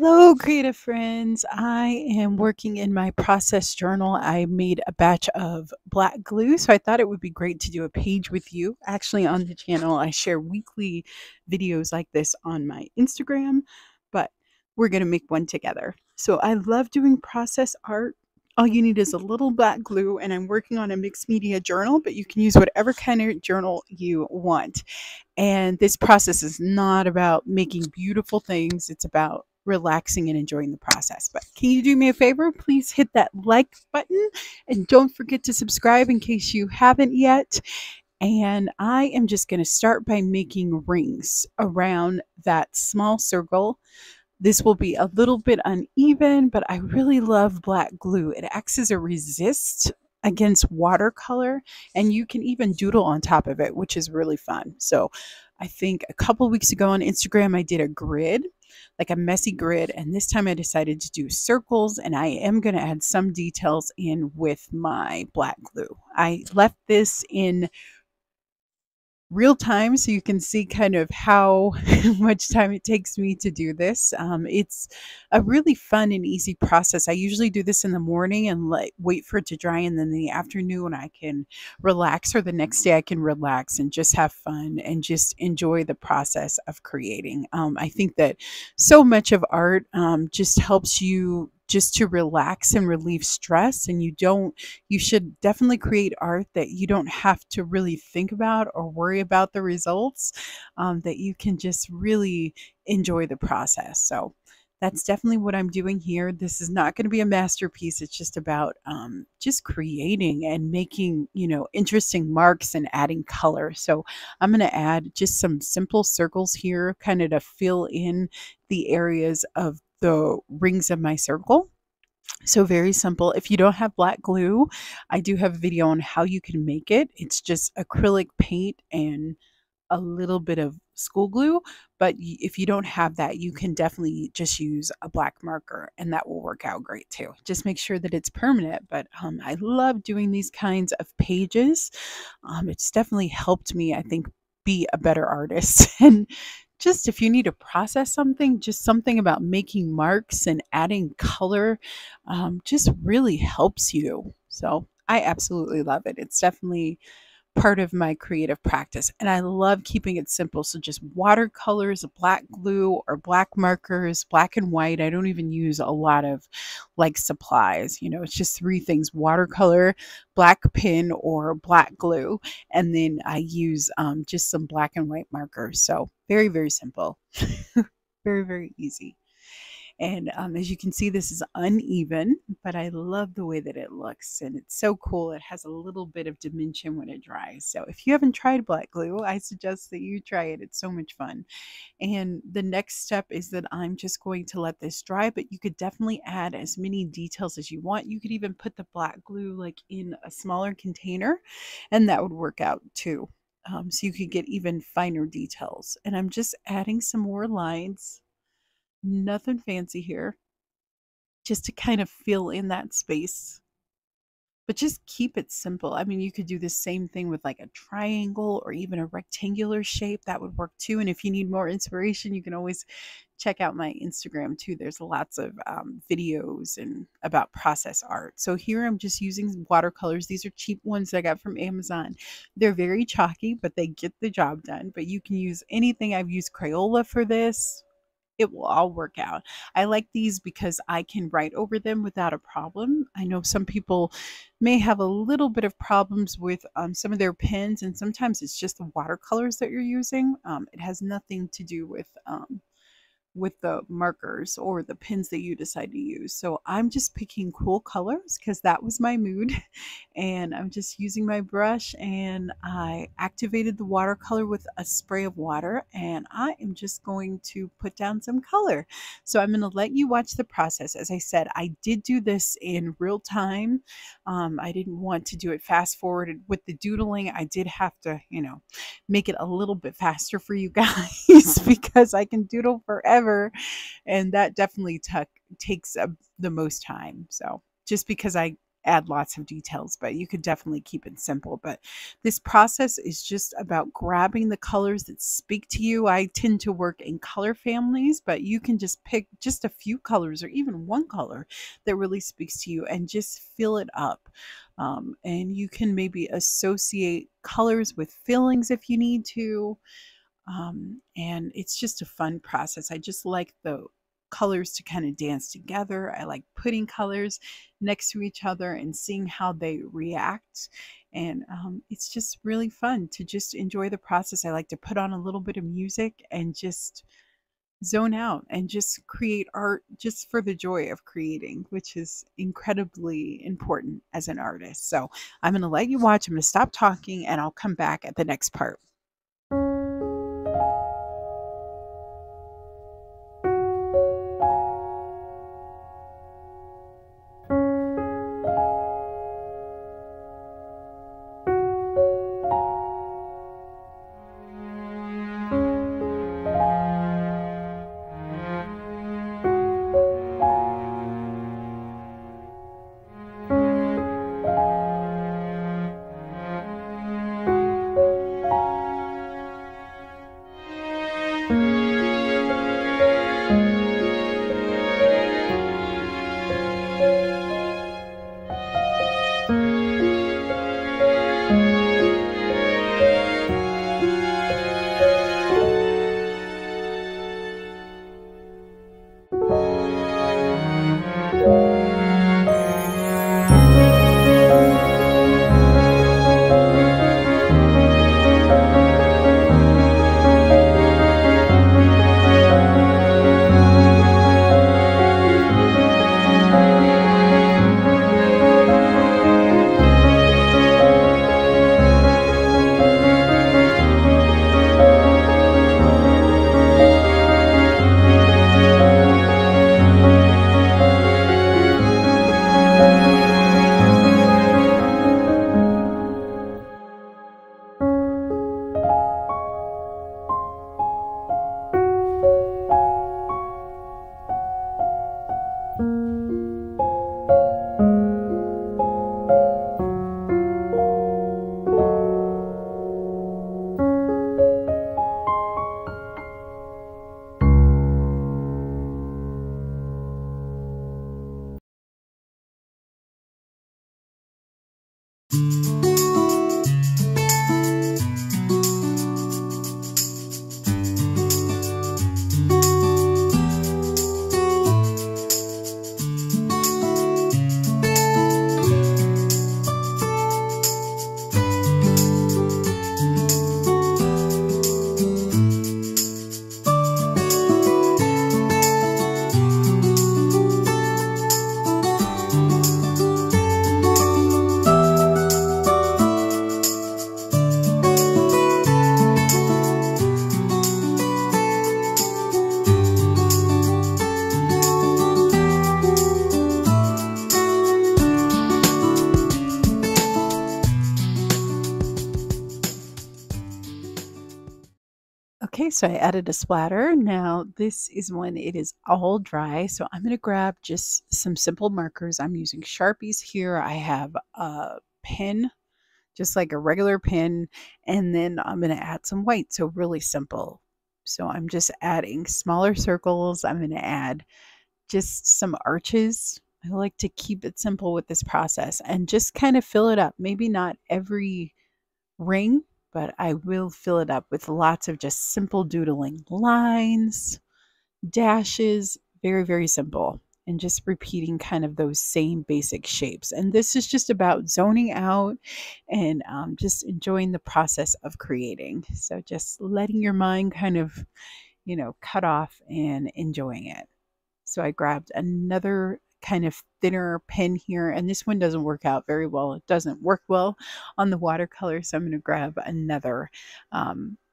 Hello, creative friends. I am working in my process journal. I made a batch of black glue, so I thought it would be great to do a page with you. Actually, on the channel, I share weekly videos like this on my Instagram, but we're going to make one together. So I love doing process art. All you need is a little black glue, and I'm working on a mixed media journal, but you can use whatever kind of journal you want. And this process is not about making beautiful things, it's about relaxing and enjoying the process. But can you do me a favor? Please hit that like button and don't forget to subscribe in case you haven't yet. And I am just going to start by making rings around that small circle. This will be a little bit uneven, but I really love black glue. It acts as a resist against watercolor, and you can even doodle on top of it, which is really fun. So I think a couple weeks ago on Instagram, I did a grid, like a messy grid, and this time I decided to do circles, and I am going to add some details in with my black glue. I left this in real time so you can see kind of how much time it takes me to do this. It's a really fun and easy process. I usually do this in the morning and wait for it to dry, and then in the afternoon I can relax, or the next day I can relax and just have fun and just enjoy the process of creating. I think that so much of art just helps you just to relax and relieve stress, and you should definitely create art that you don't have to really think about or worry about the results, that you can just really enjoy the process. So that's definitely what I'm doing here. This is not going to be a masterpiece. It's just about just creating and making, interesting marks and adding color. So I'm going to add just some simple circles here, kind of to fill in the areas of the rings of my circle. So very simple. If you don't have black glue, I do have a video on how you can make it. It's just acrylic paint and a little bit of school glue. But if you don't have that, you can definitely just use a black marker, and that will work out great too. Just make sure that it's permanent. But I love doing these kinds of pages. It's definitely helped me, I think, be a better artist. And just if you need to process something, just something about making marks and adding color just really helps you. So I absolutely love it. It's definitely part of my creative practice, and I love keeping it simple. So just watercolors, black glue or black markers, black and white. I don't even use a lot of supplies. It's just three things: watercolor, black pen, or black glue. And then I use just some black and white markers. So very, very simple. Very, very easy. And as you can see, this is uneven, but I love the way that it looks, and it's so cool. It has a little bit of dimension when it dries. So if you haven't tried black glue, I suggest that you try it. It's so much fun. And the next step is that I'm just going to let this dry, but you could definitely add as many details as you want. You could even put the black glue in a smaller container, and that would work out too. So you could get even finer details. And I'm just adding some more lines. Nothing fancy here, just to kind of fill in that space, but just keep it simple. I mean, you could do the same thing with like a triangle or even a rectangular shape. That would work too. And if you need more inspiration, you can always check out my Instagram too. There's lots of videos and about process art. So here I'm just using watercolors. These are cheap ones I got from Amazon. They're very chalky, but they get the job done. But you can use anything. I've used Crayola for this. It will all work out. I like these because I can write over them without a problem. I know some people may have a little bit of problems with some of their pens, and sometimes it's just the watercolors that you're using. It has nothing to do with the markers or the pens that you decide to use. So I'm just picking cool colors because that was my mood. And I'm just using my brush, and I activated the watercolor with a spray of water, and I am just going to put down some color. So I'm going to let you watch the process. As I said, I did do this in real time. I didn't want to do it fast forwarded with the doodling. I did have to, make it a little bit faster for you guys because I can doodle forever, and that definitely takes the most time. So just because I add lots of details, but you could definitely keep it simple. But this process is just about grabbing the colors that speak to you. I tend to work in color families, but you can just pick just a few colors or even one color that really speaks to you and just fill it up. And you can maybe associate colors with feelings if you need to. And it's just a fun process. I just like the colors to kind of dance together. I like putting colors next to each other and seeing how they react. And it's just really fun to just enjoy the process. I like to put on a little bit of music and just zone out and just create art just for the joy of creating, which is incredibly important as an artist. So I'm going to let you watch. I'm going to stop talking and I'll come back at the next part. Okay, so I added a splatter. Now this is when it is all dry. So I'm going to grab just some simple markers. I'm using Sharpies here. I have a pen, just like a regular pen, and then I'm going to add some white. So really simple. So I'm just adding smaller circles. I'm going to add just some arches. I like to keep it simple with this process and just kind of fill it up. Maybe not every ring, but I will fill it up with lots of just simple doodling lines, dashes, very, very simple, and just repeating kind of those same basic shapes. And this is just about zoning out and just enjoying the process of creating. So just letting your mind kind of, cut off and enjoying it. So I grabbed another kind of thinner pen here, and this one doesn't work out very well. It doesn't work well on the watercolor, so I'm going to grab another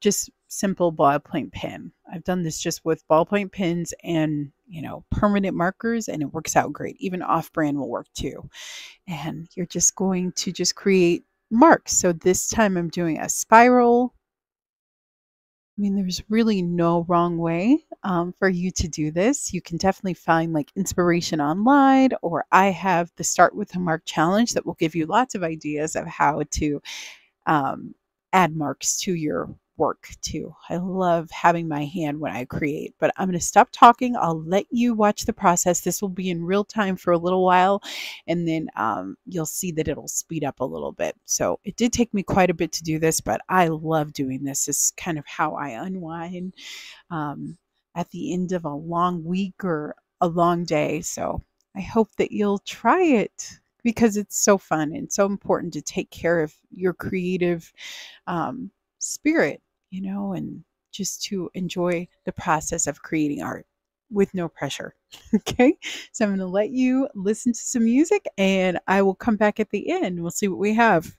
just simple ballpoint pen. I've done this just with ballpoint pens and, permanent markers, and it works out great. Even off-brand will work too. And you're just going to just create marks. So this time I'm doing a spiral, I mean, there's really no wrong way for you to do this. You can definitely find like inspiration online, or I have the Start with a Mark challenge that will give you lots of ideas of how to um, add marks to your work too. I love having my hand when I create, but I'm going to stop talking. I'll let you watch the process. This will be in real time for a little while, and then you'll see that it'll speed up a little bit. So it did take me quite a bit to do this, but I love doing this. This is kind of how I unwind um, at the end of a long week or a long day. So I hope that you'll try it because it's so fun and so important to take care of your creative um, spirit, and just to enjoy the process of creating art with no pressure. Okay. So I'm going to let you listen to some music and I will come back at the end. We'll see what we have.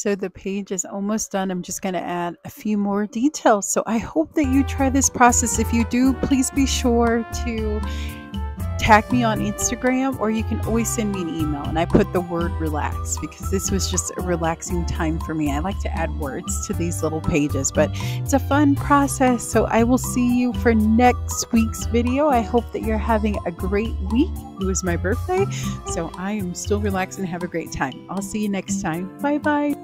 So the page is almost done. I'm just going to add a few more details. So I hope that you try this process. If you do, please be sure to tag me on Instagram, or you can always send me an email. And I put the word relax because this was just a relaxing time for me. I like to add words to these little pages, but it's a fun process. So I will see you for next week's video. I hope that you're having a great week. It was my birthday, so I am still relaxing and have a great time. I'll see you next time. Bye bye.